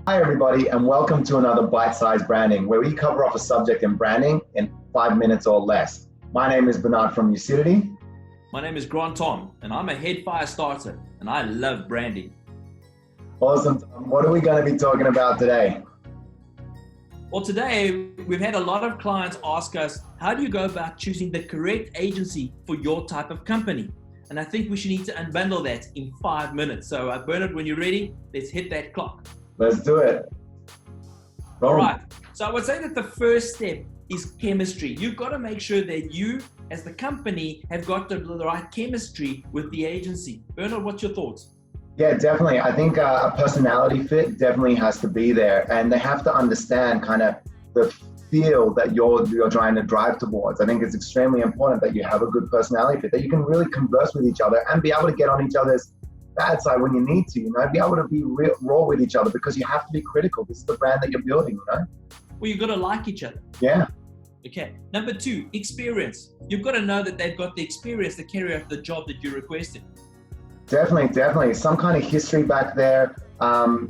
Hi, everybody, and welcome to another Bite-Sized Branding, where we cover off a subject in branding in 5 minutes or less. My name is Bernard from Ucidity. My name is Grant Tom, and I'm a head fire starter, and I love branding. Awesome. What are we going to be talking about today? Well, today we've had a lot of clients ask us, how do you go about choosing the correct agency for your type of company? And I think we should need to unbundle that in 5 minutes. So Bernard, when you're ready, let's hit that clock. Let's do it. All right. So I would say that the first step is chemistry. You've got to make sure that you, as the company, have got the right chemistry with the agency. Bernard, what's your thoughts? Yeah, definitely. I think a personality fit definitely has to be there, and they have to understand kind of the feel that you're trying to drive towards. I think it's extremely important that you have a good personality fit, that you can really converse with each other and be able to get on each other's bad side when you need to, be able to be raw with each other, because you have to be critical. This is the brand that you're building, Well, you've got to like each other. Yeah. Okay. Number 2, experience. You've got to know that they've got the experience to carry out the job that you're requesting. Definitely. Some kind of history back there. A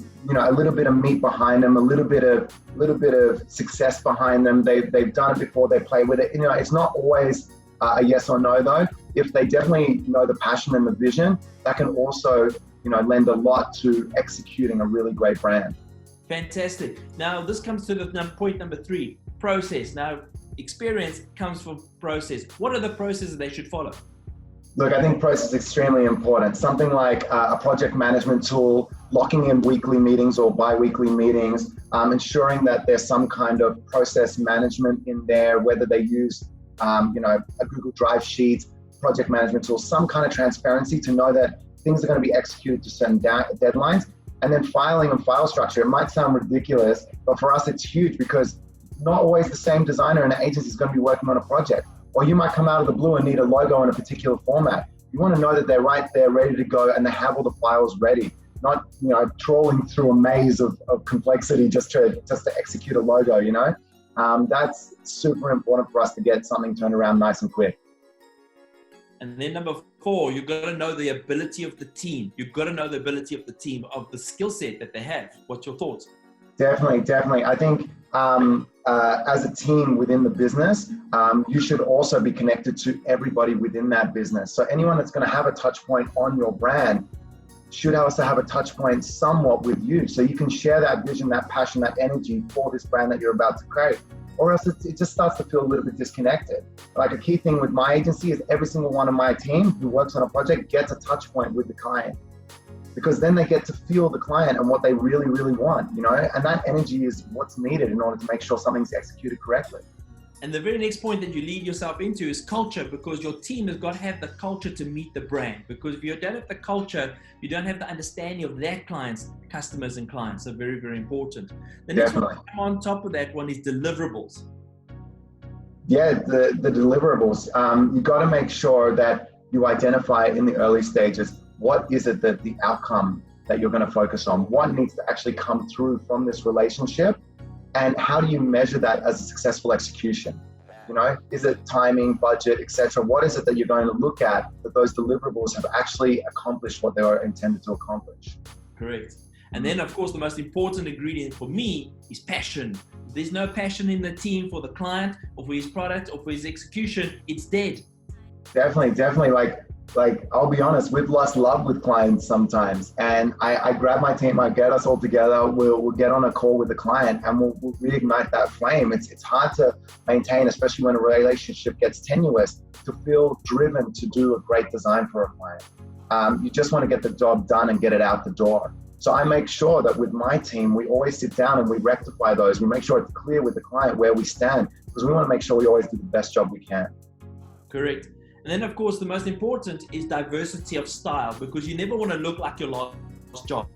little bit of meat behind them, a little bit of success behind them. They've done it before. They play with it. It's not always a yes or no though. If they definitely know the passion and the vision, that can also lend a lot to executing a really great brand. Fantastic. Now this comes to the point number 3, process. Now experience comes from process. What are the processes they should follow? Look, I think process is extremely important. Something like a project management tool, locking in weekly meetings or bi-weekly meetings, ensuring that there's some kind of process management in there, whether they use a Google Drive sheet, project management tool, some kind of transparency to know that things are going to be executed to certain deadlines. And then filing and file structure. It might sound ridiculous, but for us it's huge, because not always the same designer in an agency is going to be working on a project. Or you might come out of the blue and need a logo in a particular format. You want to know that they're right there, ready to go, and they have all the files ready. Not trawling through a maze of complexity just to execute a logo. That's super important for us to get something turned around nice and quick. And then number 4, you've got to know the ability of the team. You've got to know the ability of the team, of the skill set that they have. What's your thoughts? Definitely. I think as a team within the business, you should also be connected to everybody within that business. So anyone that's going to have a touch point on your brand should also have a touch point somewhat with you. So you can share that vision, that passion, that energy for this brand that you're about to create. Or else it just starts to feel a little bit disconnected. Like a key thing with my agency is every single one of my team who works on a project gets a touch point with the client. Because then they get to feel the client and what they really, really want, and that energy is what's needed in order to make sure something's executed correctly. And the very next point that you lead yourself into is culture, because your team has got to have the culture to meet the brand. Because if you don't have the culture, you don't have the understanding of their clients, customers and clients. So very, very important. The next one on top of that one is deliverables. Yeah, the deliverables. You got to make sure that you identify in the early stages, what is it that the outcome that you're going to focus on? What needs to actually come through from this relationship? And how do you measure that as a successful execution? Is it timing, budget, etc.? What is it that you're going to look at that those deliverables have actually accomplished what they were intended to accomplish? Correct. And then, of course, the most important ingredient for me is passion. If there's no passion in the team for the client or for his product or for his execution, it's dead. Definitely. Like, I'll be honest, we've lost love with clients sometimes. And I grab my team, I get us all together, we'll get on a call with the client and we'll reignite that flame. It's hard to maintain, especially when a relationship gets tenuous, to feel driven to do a great design for a client. You just want to get the job done and get it out the door. So I make sure that with my team, we always sit down and we rectify those. We make sure it's clear with the client where we stand, because we want to make sure we always do the best job we can. Correct. And then, of course, the most important is diversity of style, because you never want to look like your last job.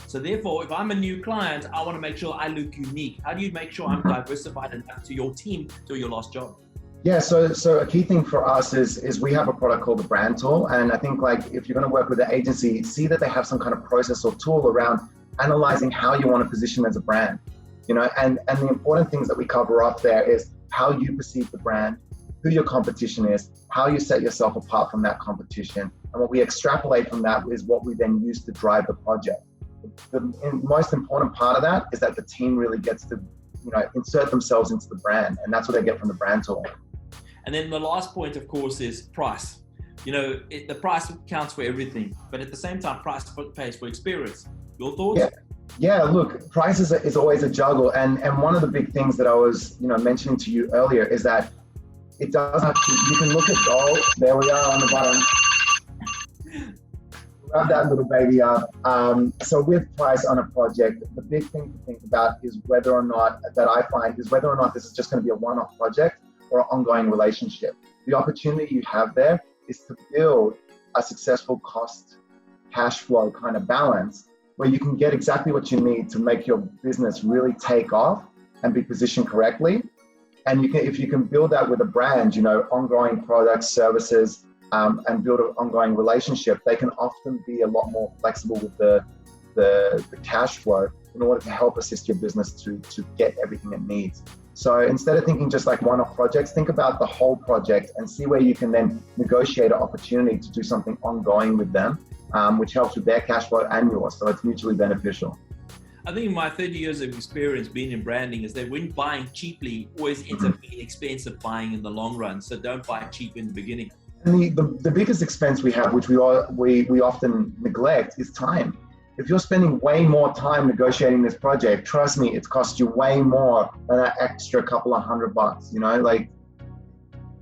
So therefore, if I'm a new client, I want to make sure I look unique. How do you make sure I'm diversified enough to your team, to your last job? Yeah, so a key thing for us is we have a product called the Brand Tool. And I think if you're going to work with an agency, see that they have some kind of process or tool around analyzing how you want to position as a brand. And the important things that we cover off there is how you perceive the brand, who your competition is, how you set yourself apart from that competition. And what we extrapolate from that is what we then use to drive the project. the most important part of that is that the team really gets to, insert themselves into the brand, and that's what they get from the brand tool. And then the last point, of course, is price. The price counts for everything, but at the same time, price pays for experience. Your thoughts? Yeah. Look, price is always a juggle, and one of the big things that I was, mentioning to you earlier is that it does have to. You can look at gold. There we are on the bottom. Grab that little baby up. So with price on a project, the big thing to think about is whether or not this is just going to be a one-off project or an ongoing relationship. The opportunity you have there is to build a successful cost cash flow kind of balance where you can get exactly what you need to make your business really take off and be positioned correctly. And if you can build that with a brand, ongoing products, services, and build an ongoing relationship, they can often be a lot more flexible with the cash flow in order to help assist your business to get everything it needs. So instead of thinking just like one-off projects, think about the whole project and see where you can then negotiate an opportunity to do something ongoing with them, which helps with their cash flow and yours. So it's mutually beneficial. I think my 30 years of experience being in branding is that when buying cheaply always ends up being expensive buying in the long run. So don't buy cheap in the beginning. And the biggest expense we have, which we often neglect, is time. If you're spending way more time negotiating this project, trust me, it's cost you way more than that extra couple of $100. Like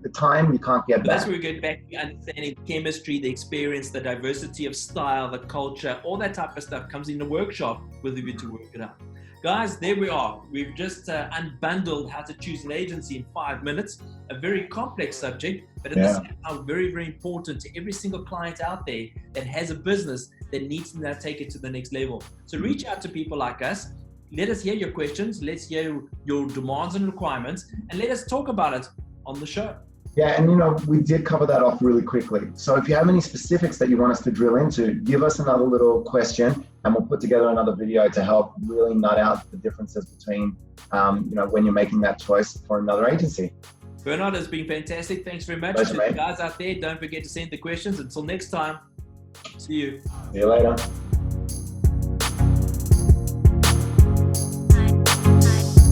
the time you can't get back. That's where we get back to understanding chemistry, the experience, the diversity of style, the culture, all that type of stuff comes in the workshop with you to work it out. Guys, there we are. We've just unbundled how to choose an agency in 5 minutes. A very complex subject, but at the same time, very, very important to every single client out there that has a business that needs to now take it to the next level. So reach out to people like us. Let us hear your questions. Let's hear your demands and requirements, and let us talk about it on the show. Yeah, and we did cover that off really quickly. So if you have any specifics that you want us to drill into, give us another little question and we'll put together another video to help really nut out the differences between, when you're making that choice for another agency. Bernard, it's been fantastic. Thanks very much. Pleasure, to the guys out there, don't forget to send the questions. Until next time, see you. See you later.